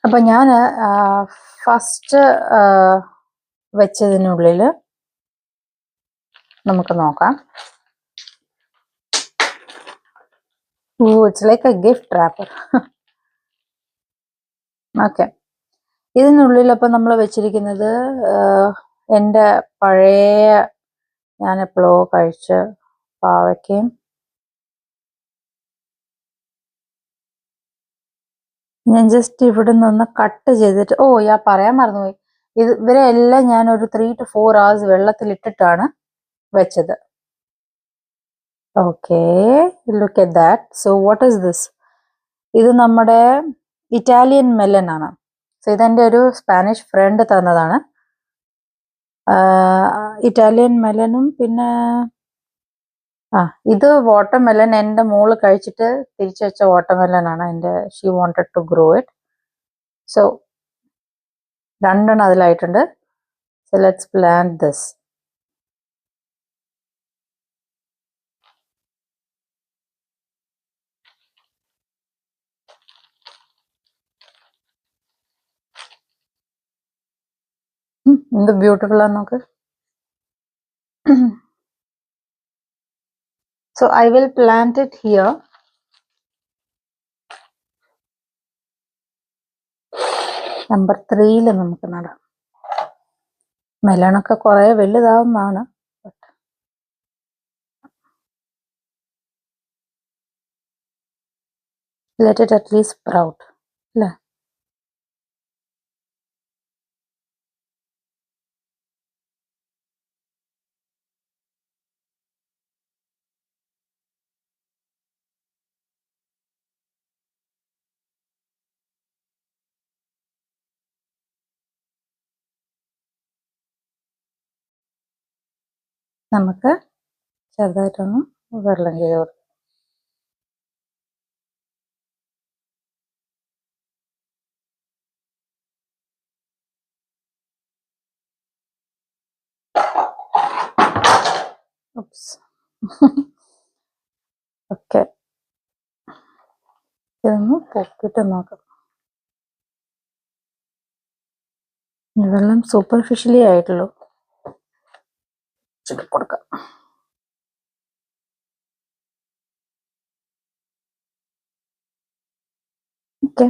അപ്പം ഞാൻ ഫസ്റ്റ് വെച്ചതിനുള്ളിൽ നമുക്ക് നോക്കാം. It's like a gift wrapper. Okay, ഇതിനുള്ളിൽ അപ്പം നമ്മൾ വെച്ചിരിക്കുന്നത് എൻ്റെ പഴയ ഞാൻ എപ്പോഴോ കഴിച്ച പാവയ്ക്കയും ഞാൻ ജസ്റ്റ് ഇവിടെ നിന്ന് കട്ട് ചെയ്തിട്ട് പറയാൻ മറന്നുപോയി. ഇവരെ എല്ലാം ഞാൻ ഒരു 3 to 4 hours വെള്ളത്തിലിട്ടിട്ടാണ് വെച്ചത്. Okay, look at that. So what is this? ഇത് നമ്മുടെ ഇറ്റാലിയൻ മെലൻ ആണ്. സോ ഇതെൻ്റെ ഒരു സ്പാനിഷ് ഫ്രണ്ട് തന്നതാണ്. ഇറ്റാലിയൻ മെലനും പിന്നെ ഇത് വാട്ടർമെലൻ. എൻ്റെ മോള് കഴിച്ചിട്ട് തിരിച്ചു വെച്ച വാട്ടർമെലൻ ആണ്. She wanted to grow it. So 2 എണ്ണം അതിലായിട്ടുണ്ട്. So let's plant this. എന്ത് ബ്യൂട്ടിഫുൾ ആണ് നോക്ക്. So I will plant it here. Number 3 നമുക്ക് നടാം. മെലണൊക്കെ കുറെ വലുതാവുന്നതാണ്. Let it at least sprout. അല്ലേ? നമുക്ക് ചെറുതായിട്ടൊന്ന് വെള്ളം ചെയ്ത് കൊടുക്കാം. ഓക്കെ, ഇതൊന്ന് പൊക്കിട്ട് നോക്കാം. വെള്ളം സൂപ്പർഫിഷ്യലി ആയിട്ടുള്ളൂ. കൊടുക്കാം. ഓക്കെ,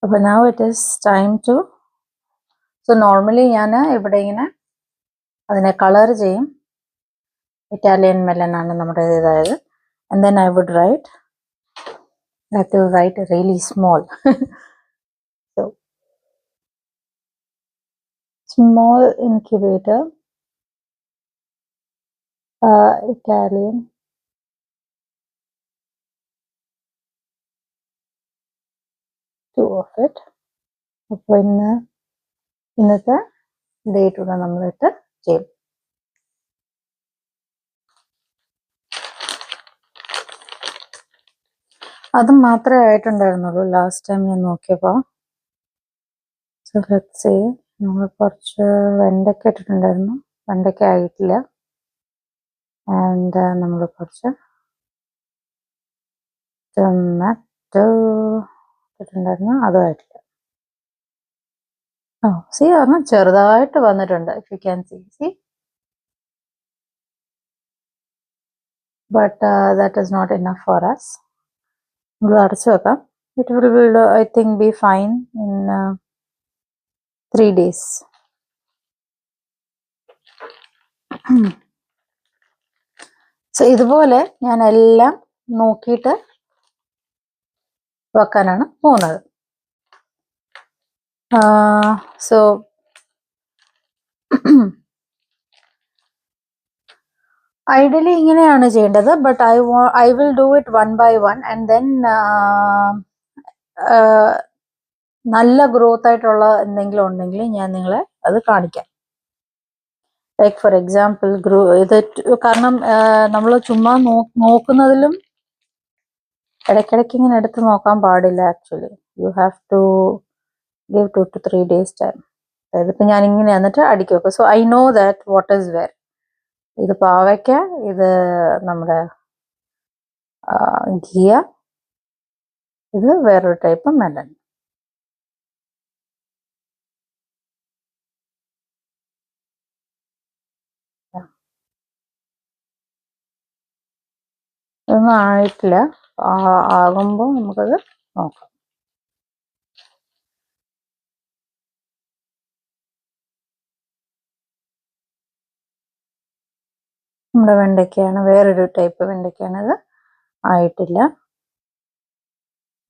അപ്പോൾ now it is time to. So normally ഞാൻ ഇവിടെ ഇങ്ങനെ അതിനെ കളർ ചെയ്യും. ഇറ്റാലിയൻ മെലൻ ആണ് നമ്മുടെ ഇതായത്. And then I would write, I have to write really small. So small incubator, Italian two of it. അപ്പോൾ ഇന്നത്തെ ഡേറ്റ് നമ്മളിട്ട് ചെയ്യും. അത് മാത്രമേ ആയിട്ടുണ്ടായിരുന്നുള്ളൂ ലാസ്റ്റ് ടൈം ഞാൻ നോക്കിയപ്പോൾ. സോ ലെറ്റ്സ് സേ, നമ്മൾ കുറച്ച് വെണ്ടയ്ക്ക ഇട്ടിട്ടുണ്ടായിരുന്നു. വെണ്ടയ്ക്ക ആയിട്ടില്ല. ആൻഡ് നമ്മൾ കുറച്ച് ടൊമാറ്റോ ഇട്ടിട്ടുണ്ടായിരുന്നു. അതും ആയിട്ടില്ല. സി പറഞ്ഞാൽ ചെറുതായിട്ട് വന്നിട്ടുണ്ട്. If you can see. But that is not enough for us. നമ്മൾ അടച്ചു വെക്കാം. It will I think be fine in 3 days. So ഇതുപോലെ ഞാൻ എല്ലാം നോക്കിയിട്ട് വെക്കാനാണ് പോകുന്നത്. സോ ഐഡിയലി ഇങ്ങനെയാണ് ചെയ്യേണ്ടത്. But I will do it 1 by 1 and then നല്ല ഗ്രോത്ത് ആയിട്ടുള്ള എന്തെങ്കിലും ഉണ്ടെങ്കിൽ ഞാൻ നിങ്ങളെ അത് കാണിക്കാം. ലൈക്ക് ഫോർ എക്സാമ്പിൾ ഇത് കാരണം നമ്മൾ ചുമ്മാ നോക്കുന്നതിലും ഇടയ്ക്കിടയ്ക്ക് ഇങ്ങനെ എടുത്ത് നോക്കാൻ പാടില്ല. Actually you have to give 2 to 3 days time. അതായത് ഇപ്പം ഞാൻ ഇങ്ങനെ എന്നിട്ട് അടുക്കി വെക്കും. So I know that what is wear. ഇത് പാവയ്ക്ക, ഇത് നമ്മുടെ ഘിയ, ഇത് വേറൊരു ടൈപ്പ് മെലൺ. ഇതൊന്നും ആയിട്ടില്ല. ആകുമ്പോൾ നമുക്കത് നോക്കാം. നമ്മുടെ വെണ്ടയ്ക്കയാണ്, വേറൊരു ടൈപ്പ് വെണ്ടയ്ക്കാണിത്. ആയിട്ടില്ല.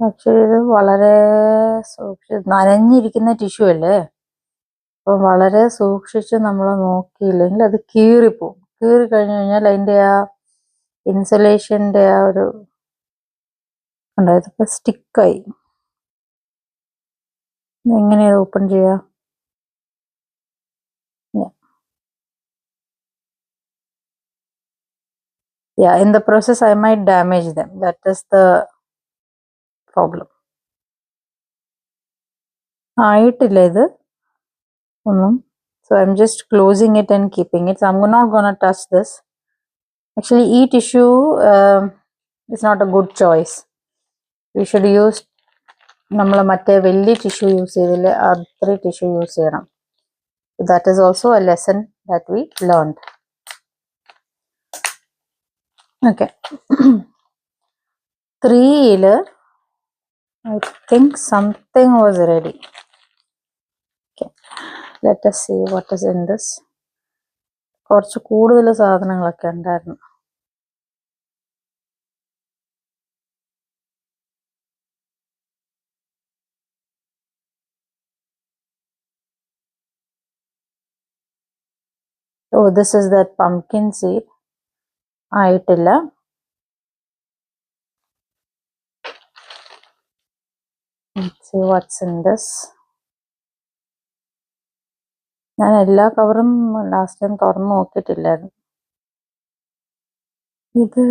പക്ഷേ ഇത് വളരെ നനഞ്ഞിരിക്കുന്ന ടിഷ്യൂ അല്ലേ, അപ്പോൾ വളരെ സൂക്ഷിച്ച് നമ്മൾ നോക്കിയില്ലെങ്കിൽ അത് കീറിപ്പോവും. കീറി കഴിഞ്ഞു കഴിഞ്ഞാൽ അതിൻ്റെ ആ ഇൻസുലേഷൻ്റെ ആ ഒരു ഉണ്ടായതിപ്പോൾ സ്റ്റിക്കായി. എങ്ങനെയാണ് ഓപ്പൺ ചെയ്യുക? Yeah, in the process I might damage them. That is the problem. ആയിട്ടില്ല ഇത് ഒന്നും. So I'm just closing it and keeping it. So I'm not gonna touch this. Actually, ഈ tissue is not a good choice. We should use നമ്മൾ മറ്റേ വലിയ tissue use ചെയ്തില്ല, അത്ര tissue use ചെയ്യണം. That is also a lesson that we learned. Okay. 3 I think something was ready. Okay. Let us see what is in this. കുറച്ച് കൂടുതൽ സാധനങ്ങളൊക്കെ ഉണ്ടായിരുന്നു. Oh, this is that pumpkin seed. ആയിട്ടില്ല. Let's see what's in this. ഞാൻ എല്ലാ കവറും last time തുറന്ന് നോക്കിയിട്ടില്ലായിരുന്നു. ഇത്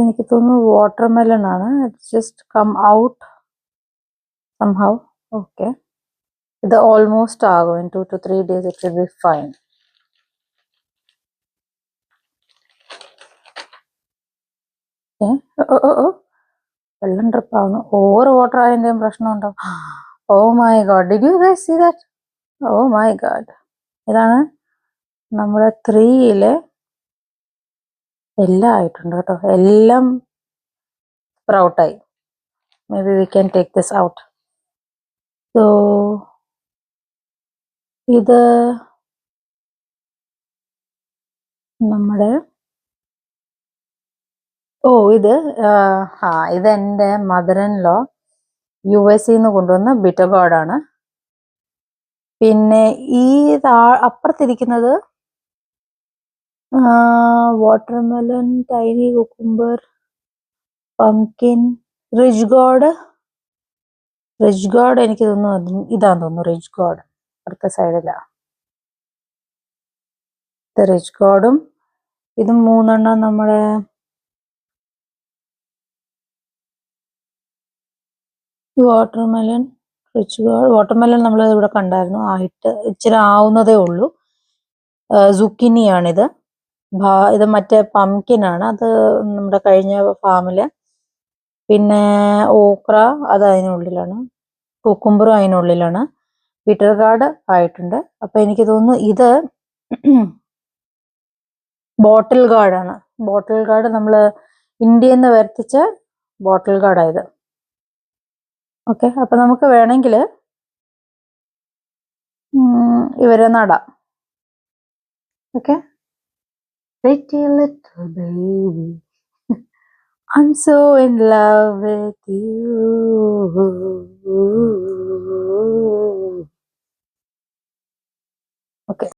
എനിക്ക് തോന്നുന്നു വാട്ടർമെലൺ ആണ്. It's just come out somehow. Okay, ഇത് ഓൾമോസ്റ്റ് ആകും. In 2 to 3 days it will be fine. വെള്ളം ഡ്രിപ്പ് ആവുന്നു. ഓവർ വാട്ടർ ആയതിൻ്റെയും പ്രശ്നം ഉണ്ടാവും. Oh my god, did you guys see that? Oh my god, ഇതാണ് നമ്മുടെ 3 എല്ലാം ആയിട്ടുണ്ട് കേട്ടോ. എല്ലാം സ്പ്രൗട്ടായി. Maybe we can take this out. So ഇത് നമ്മുടെ ഇത് എൻ്റെ മദർ ഇൻ ലോ US കൊണ്ടുവന്ന ബിറ്റർ ഗോർഡാണ്. പിന്നെ ഈ അപ്പുറത്തിരിക്കുന്നത് watermelon, tiny cucumber, pumpkin, ridge gourd എനിക്ക് തോന്നുന്നു ഇതാന്ന് തോന്നുന്നു. റിച്ച് ഗോഡ് അടുത്ത സൈഡിലാണ്. ഇത് റിച്ച് ഗോഡും ഇത് 3 നമ്മുടെ വാട്ടർമെലൺ, റിച്ച് ഗോഡ്. വാട്ടർമെലൺ നമ്മൾ ഇവിടെ കണ്ടായിരുന്നു, ആയിട്ട് ഇച്ചിരി ആവുന്നതേ ഉള്ളൂ. സുക്കിനിയാണിത്. ഇത് മറ്റേ പംകിനാണ്, അത് നമ്മുടെ കഴിഞ്ഞ ഫാമില്. പിന്നെ ഓക്ര അത് അതിനുള്ളിലാണ്, കുക്കുംബറും അതിനുള്ളിലാണ്. ബിറ്റർ ഗാർഡ് ആയിട്ടുണ്ട്. അപ്പൊ എനിക്ക് തോന്നുന്നു ഇത് ബോട്ടിൽ ഗാർഡാണ്. ബോട്ടിൽ ഗാർഡ് നമ്മൾ ഇന്ത്യയിൽ നിന്ന് വരുത്തിച്ച ബോട്ടിൽ ഗാർഡായത്. ഓക്കെ, അപ്പൊ നമുക്ക് വേണമെങ്കിൽ ഇവരെ നടാം. Okay, pretty little baby, I'm so in love with you. Okay.